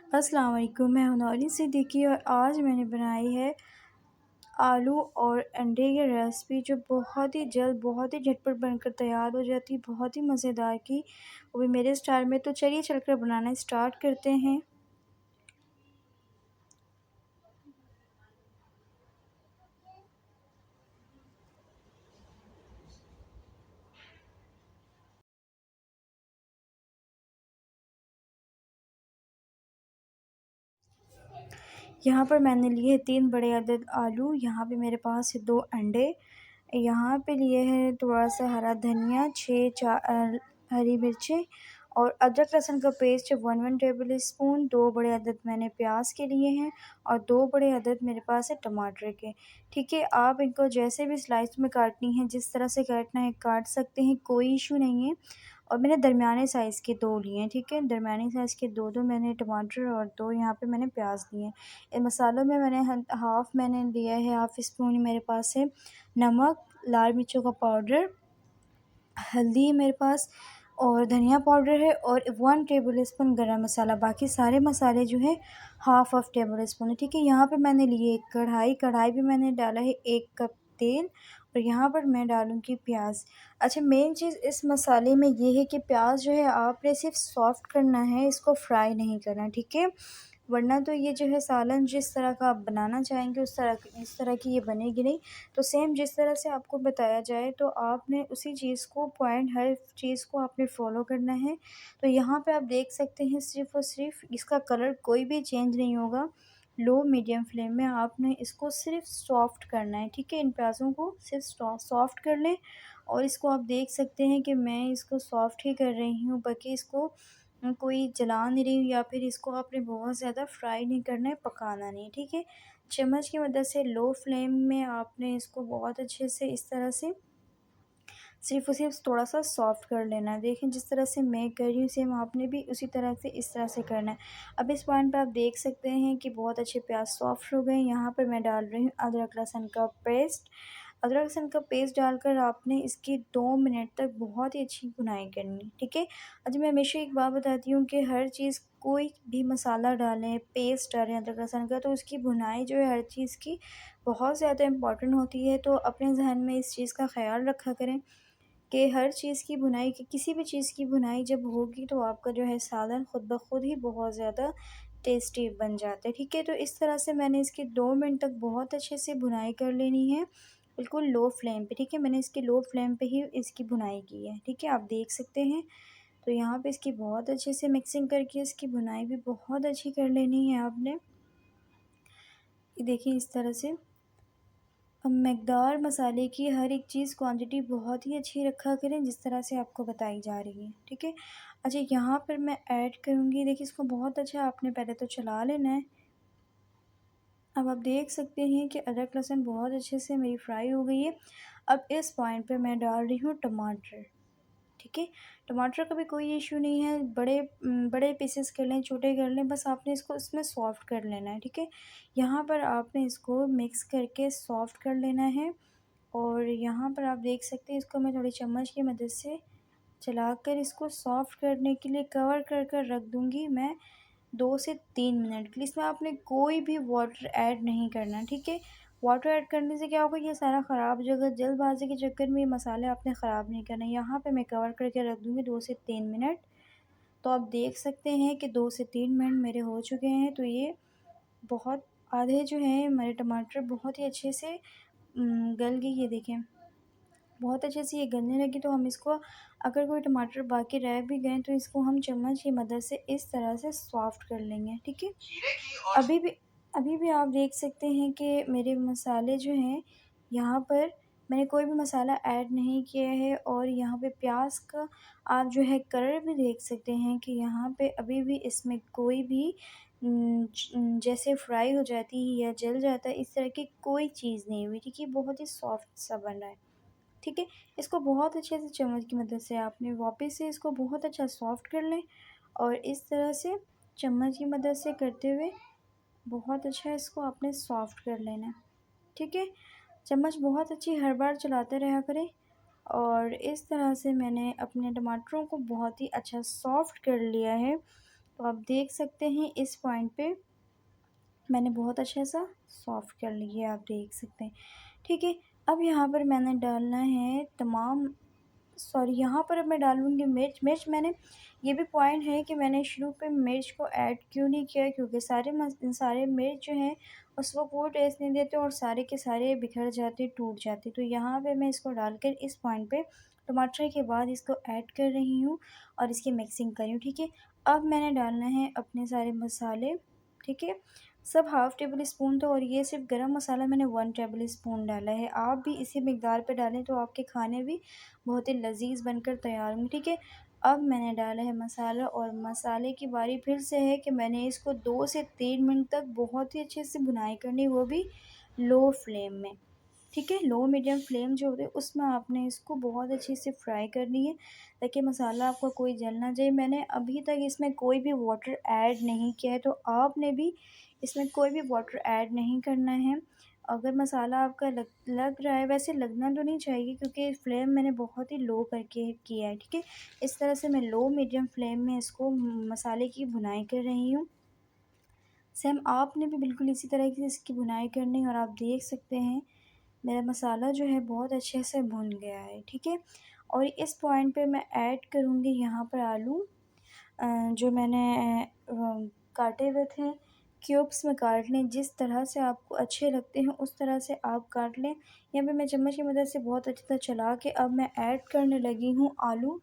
अस्सलाम वालेकुम, मैं हूं नौरीन सिद्दीकी और आज मैंने बनाई है आलू और अंडे की रेसिपी जो बहुत ही जल्द बहुत ही झटपट बनकर तैयार हो जाती है, बहुत ही मज़ेदार की, वो भी मेरे स्टाइल में। तो चलिए चलकर बनाना स्टार्ट करते हैं। यहाँ पर मैंने लिए 3 बड़े अदद आलू, यहाँ पे मेरे पास है 2 अंडे, यहाँ पे लिए हैं थोड़ा सा हरा धनिया, 6 हरी मिर्चें और अदरक लहसुन का पेस्ट 1 टेबल स्पून। 2 बड़े अदद मैंने प्याज के लिए हैं और 2 बड़े अदद मेरे पास है टमाटर के। ठीक है, आप इनको जैसे भी स्लाइस में काटनी है, जिस तरह से काटना है काट सकते हैं, कोई इशू नहीं है। और मैंने दरमियाने साइज़ के 2 लिए हैं। ठीक है, दरमियाने साइज़ के 2 मैंने टमाटर और 2 यहाँ पे मैंने प्याज लिए हैं। इन मसालों में मैंने हाफ़ मैंने लिया है, हाफ़ स्पून मेरे पास है नमक, लाल मिर्चों का पाउडर, हल्दी है मेरे पास और धनिया पाउडर है और 1 टेबल स्पून गरम मसाला। बाकी सारे मसाले जो हैं हाफ़ टेबल स्पून है। ठीक है, यहाँ पे मैंने लिए एक कढ़ाई पे मैंने डाला है 1 कप तेल और यहाँ पर मैं डालूँगी प्याज। अच्छा, मेन चीज़ इस मसाले में ये है कि प्याज जो है आपने सिर्फ सॉफ्ट करना है, इसको फ्राई नहीं करना। ठीक है, वरना तो ये जो है सालन जिस तरह का आप बनाना चाहेंगे इस तरह की ये बनेगी नहीं। तो सेम जिस तरह से आपको बताया जाए तो आपने उसी चीज़ को पॉइंट हर चीज़ को आपने फ़ॉलो करना है। तो यहाँ पे आप देख सकते हैं सिर्फ़ और सिर्फ इसका कलर कोई भी चेंज नहीं होगा। लो मीडियम फ्लेम में आपने इसको सिर्फ सॉफ्ट करना है। ठीक है, इन प्याज़ों को सिर्फ सॉफ्ट कर लें और इसको आप देख सकते हैं कि मैं इसको सॉफ्ट ही कर रही हूँ, बाकी इसको कोई जला नहीं रही हूँ या फिर इसको आपने बहुत ज़्यादा फ्राई नहीं करना है, पकाना नहीं। ठीक है, चम्मच की मदद से लो फ्लेम में आपने इसको बहुत अच्छे से इस तरह से सिर्फ़ और सिर्फ थोड़ा-सा सॉफ्ट कर लेना है। देखें जिस तरह से मैं कर रही हूँ सेम आपने भी उसी तरह से इस तरह से करना है। अब इस पॉइंट पे आप देख सकते हैं कि बहुत अच्छे प्याज़ सॉफ्ट हो गए हैं। यहाँ पर मैं डाल रही हूँ अदरक लहसुन का पेस्ट। अदरक लहसुन का पेस्ट डालकर आपने इसकी 2 मिनट तक बहुत ही अच्छी भुनाई करनी है। ठीक है? अच्छा, मैं हमेशा एक बात बताती हूँ कि हर चीज़ कोई भी मसाला डालें, पेस्ट डालें अदरक लहसुन का, तो उसकी भुनाई जो है हर चीज़ की बहुत ज़्यादा इम्पोर्टेंट होती है। तो अपने ज़हन में इस चीज़ का ख़्याल रखा करें कि हर चीज़ की भुनाई की किसी भी चीज़ की भुनाई जब होगी तो आपका जो है सालन ख़ुद ब खुद ही बहुत ज़्यादा टेस्टी बन जाता है। ठीक है? तो इस तरह से मैंने इसकी 2 मिनट तक बहुत अच्छे से भुनाई कर लेनी है, बिल्कुल लो फ्लेम पे। ठीक है? मैंने इसकी लो फ्लेम पे ही इसकी भुनाई की है। ठीक है? आप देख सकते हैं। तो यहाँ पे इसकी बहुत अच्छे से मिक्सिंग करके इसकी भुनाई भी बहुत अच्छी कर लेनी है आपने। ये देखिए इस तरह से। अब मकदार मसाले की हर एक चीज़ क्वांटिटी बहुत ही अच्छी रखा करें जिस तरह से आपको बताई जा रही है। ठीक है? अच्छा, यहाँ पर मैं ऐड करूँगी, देखिए इसको बहुत अच्छा आपने पहले तो चला लेना है। अब आप देख सकते हैं कि अदरक लहसुन बहुत अच्छे से मेरी फ्राई हो गई है। अब इस पॉइंट पे मैं डाल रही हूँ टमाटर। ठीक है? टमाटर का भी कोई इश्यू नहीं है, बड़े पीसेस कर लें, छोटे कर लें, बस आपने इसको इसमें सॉफ्ट कर लेना है। ठीक है? यहाँ पर आपने इसको मिक्स करके सॉफ्ट कर लेना है और यहाँ पर आप देख सकते हैं इसको मैं थोड़ी चम्मच की मदद से चलाकर इसको सॉफ्ट करने के लिए कवर कर कर रख दूँगी मैं 2 से 3 मिनट के लिए। इसमें आपने कोई भी वाटर ऐड नहीं करना। ठीक है? वाटर ऐड करने से क्या होगा, ये सारा ख़राब हो जाएगा। जल्दबाज़ी के चक्कर में ये मसाले आपने ख़राब नहीं करने। यहाँ पे मैं कवर करके रख दूँगी 2 से 3 मिनट। तो आप देख सकते हैं कि 2 से 3 मिनट मेरे हो चुके हैं। तो ये बहुत आधे जो हैं हमारे टमाटर बहुत ही अच्छे से गल गई, ये देखें। बहुत अच्छे से ये गलने लगी, तो हम इसको अगर कोई टमाटर बाकी रह भी गए तो इसको हम चम्मच की मदद से इस तरह से सॉफ्ट कर लेंगे। ठीक है? अभी भी अभी भी आप देख सकते हैं कि मेरे मसाले जो हैं यहाँ पर मैंने कोई भी मसाला ऐड नहीं किया है और यहाँ पे प्याज का आप जो है कलर भी देख सकते हैं कि यहाँ पे अभी भी इसमें कोई भी जैसे फ्राई हो जाती है या जल जाता है इस तरह की कोई चीज़ नहीं हुई। ठीक है? बहुत ही सॉफ्ट सा बन रहा है। ठीक है? इसको बहुत अच्छे से चम्मच की मदद से आपने वापस से इसको बहुत अच्छा सॉफ्ट कर लें और इस तरह से चम्मच की मदद से करते हुए बहुत अच्छा इसको आपने सॉफ्ट कर लेना है। ठीक है? चम्मच बहुत अच्छी हर बार चलाते रहा करें और इस तरह से मैंने अपने टमाटरों को बहुत ही अच्छा सॉफ्ट कर लिया है। तो आप देख सकते हैं इस पॉइंट पे मैंने बहुत अच्छा सा सॉफ्ट कर लिया, आप देख सकते हैं। ठीक है, अब यहाँ पर मैंने डालना है तमाम सॉरी यहाँ पर अब मैं डालूँगी मिर्च। मैंने ये भी पॉइंट है कि मैंने शुरू पे मिर्च को ऐड क्यों नहीं किया, क्योंकि सारे मिर्च जो हैं उसको कोई टेस्ट नहीं देते और सारे के सारे बिखर जाते, टूट जाते। तो यहाँ पे मैं इसको डालकर इस पॉइंट पे टमाटर के बाद इसको ऐड कर रही हूँ और इसकी मिक्सिंग कर रही हूँ। ठीक है, अब मैंने डालना है अपने सारे मसाले। ठीक है, सब हाफ़ टेबल स्पून था और ये सिर्फ गरम मसाला मैंने 1 टेबल स्पून डाला है। आप भी इसी मिकदार पे डालें तो आपके खाने भी बहुत ही लज़ीज़ बनकर तैयार होंगे। ठीक है, अब मैंने डाला है मसाला और मसाले की बारी फिर से है कि मैंने इसको 2 से 3 मिनट तक बहुत ही अच्छे से भुनाई करनी है, वो भी लो फ्लेम में। ठीक है, लो मीडियम फ्लेम जो होती है उसमें आपने इसको बहुत अच्छे से फ्राई करनी है ताकि मसाला आपका कोई जल ना जाए। मैंने अभी तक इसमें कोई भी वाटर ऐड नहीं किया है, तो आपने भी इसमें कोई भी वाटर ऐड नहीं करना है। अगर मसाला आपका लग रहा है, वैसे लगना तो नहीं चाहिए क्योंकि फ्लेम मैंने बहुत ही लो करके किया है। ठीक है, इस तरह से मैं लो मीडियम फ्लेम में इसको मसाले की भुनाई कर रही हूँ। सेम आपने भी बिल्कुल इसी तरह की इसकी भुनाई करनी है और आप देख सकते हैं मेरा मसाला जो है बहुत अच्छे से भुन गया है। ठीक है, और इस पॉइंट पे मैं ऐड करूँगी यहाँ पर आलू जो मैंने काटे हुए थे। क्यूब्स में काट लें, जिस तरह से आपको अच्छे लगते हैं उस तरह से आप काट लें। यहाँ पे मैं चम्मच की मदद से बहुत अच्छी तरह चला के अब मैं ऐड करने लगी हूँ आलू।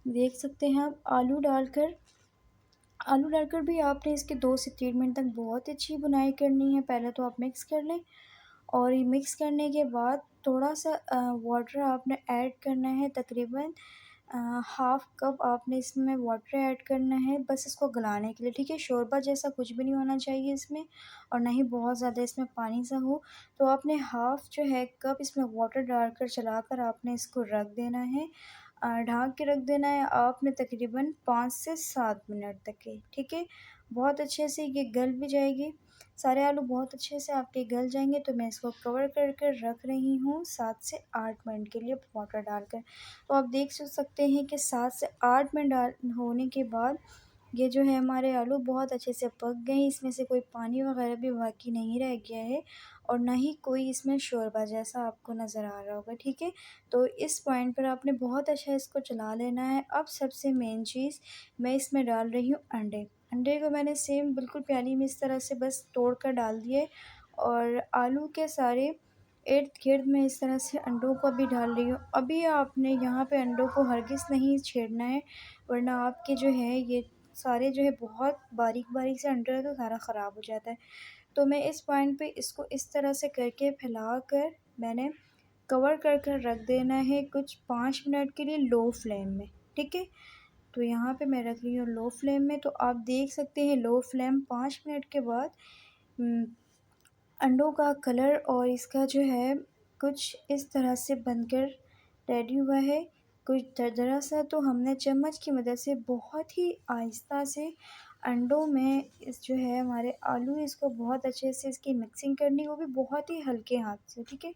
देख सकते हैं आप आलू डालकर भी आपने इसके 2 से 3 मिनट तक बहुत अच्छी बुनाई करनी है। पहले तो आप मिक्स कर लें और ये मिक्स करने के बाद थोड़ा-सा वाटर आपने ऐड करना है, तकरीबन हाफ़ कप आपने इसमें वाटर ऐड करना है बस इसको गलाने के लिए। ठीक है, शोरबा जैसा कुछ भी नहीं होना चाहिए इसमें और ना ही बहुत ज़्यादा इसमें पानी सा हो। तो आपने हाफ़ जो है कप इसमें वाटर डालकर चलाकर आपने इसको रख देना है, ढक के रख देना है आपने तकरीबन 5 से 7 मिनट तक के। ठीक है, बहुत अच्छे से ये गल भी जाएगी, सारे आलू बहुत अच्छे से आपके गल जाएंगे। तो मैं इसको कवर कर कर रख रही हूँ 7 से 8 मिनट के लिए वाटर डालकर। तो आप देख सकते हैं कि 7 से 8 मिनट डाल होने के बाद ये जो है हमारे आलू बहुत अच्छे से पक गए हैं, इसमें से कोई पानी वगैरह भी बाकी नहीं रह गया है और ना ही कोई इसमें शोरबा जैसा आपको नज़र आ रहा होगा। ठीक है, तो इस पॉइंट पर आपने बहुत अच्छा इसको चला लेना है। अब सबसे मेन चीज़ मैं इसमें डाल रही हूँ अंडे। अंडे को मैंने सेम बिल्कुल प्याली में इस तरह से बस तोड़ कर डाल दिए और आलू के सारे इर्द-गिर्द में इस तरह से अंडों को भी डाल रही हूँ। अभी आपने यहाँ पे अंडों को हरगिज़ नहीं छेड़ना है, वरना आपके जो है ये सारे जो है बहुत बारीक-बारीक से अंडे हैं तो सारा ख़राब हो जाता है। तो मैं इस पॉइंट पे इसको इस तरह से करके फैलाकर मैंने कवर कर कर रख देना है कुछ 5 मिनट के लिए लो फ्लेम में। ठीक है, तो यहाँ पे मैं रख रही हूँ लो फ्लेम में। तो आप देख सकते हैं लो फ्लेम 5 मिनट के बाद उम, अंडों का कलर और इसका जो है कुछ इस तरह से बनकर रेडी हुआ है, कुछ दरदरा सा। तो हमने चम्मच की मदद से बहुत ही आहिस्ता से अंडों में इस जो है हमारे आलू इसको बहुत अच्छे से इसकी मिक्सिंग करनी, वो भी बहुत ही हल्के हाथ से। ठीक है,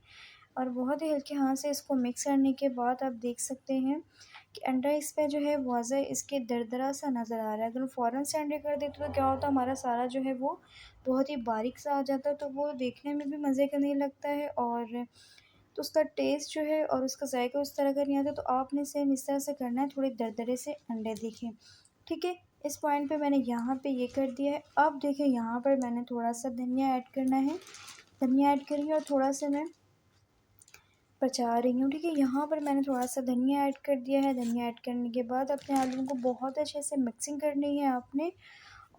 और बहुत ही हल्के हाथ से इसको मिक्स करने के बाद आप देख सकते हैं कि अंडा इस पे जो है वाज़ह इसके दरदरा सा नज़र आ रहा है। अगर हम फ़ौरन से अंडे कर देते तो क्या होता, हमारा सारा जो है वो बहुत ही बारीक सा आ जाता, तो वो देखने में भी मज़े का नहीं लगता है और तो उसका टेस्ट जो है और उसका जायका उस तरह का नहीं आता। तो आपने सेम इस तरह से करना है, थोड़े दरदरे से अंडे देखें। ठीक है, इस पॉइंट पे मैंने यहाँ पे ये कर दिया है। अब देखिए यहाँ पर मैंने थोड़ा-सा धनिया ऐड करना है, धनिया ऐड करी और थोड़ा-सा मैं बचा रही हूँ। ठीक है, यहाँ पर मैंने थोड़ा-सा धनिया ऐड कर दिया है। धनिया ऐड करने के बाद अपने आलूओं को बहुत अच्छे से मिक्सिंग करनी है आपने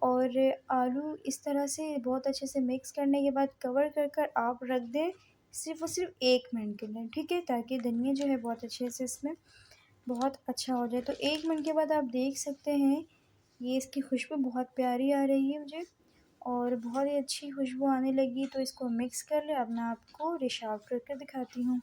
और आलू इस तरह से बहुत अच्छे से मिक्स करने के बाद कवर कर कर आप रख दें सिर्फ़ और सिर्फ़ 1 मिनट के लिए। ठीक है, ताकि धनिया जो है बहुत अच्छे से इसमें बहुत अच्छा हो जाए। तो 1 मिनट के बाद आप देख सकते हैं ये इसकी खुशबू बहुत प्यारी आ रही है मुझे और बहुत ही अच्छी खुशबू आने लगी। तो इसको मिक्स कर लें। अब मैं आपको डिश आउट करके दिखाती हूँ।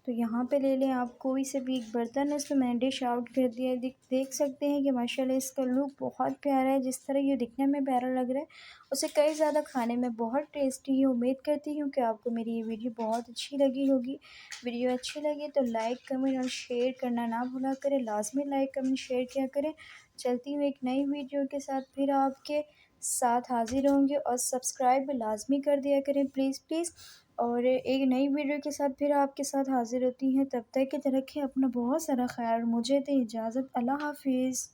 तो यहाँ पे ले लें आप कोई से भी एक बर्तन, उसमें मैंने डिश आउट कर दिया है। देख सकते हैं कि माशाल्लाह इसका लुक बहुत प्यारा है। जिस तरह ये दिखने में प्यारा लग रहा है, उससे कई ज़्यादा खाने में बहुत टेस्टी है। उम्मीद करती हूँ कि आपको मेरी ये वीडियो बहुत अच्छी लगी होगी। वीडियो अच्छी लगी तो लाइक, कमेंट और शेयर करना ना भूला करें। लाज़मी लाइक, कमेंट, शेयर किया करें। चलती हूँ एक नई वीडियो के साथ, फिर आपके साथ हाज़िर होंगे, और सब्सक्राइब लाज़मी कर दिया करें प्लीज़ प्लीज़। और एक नई वीडियो के साथ फिर आपके साथ हाज़िर होती हैं। तब तक के लिए रखें अपना बहुत सारा ख़्याल। मुझे दें इजाज़त। अल्लाह हाफ़िज़।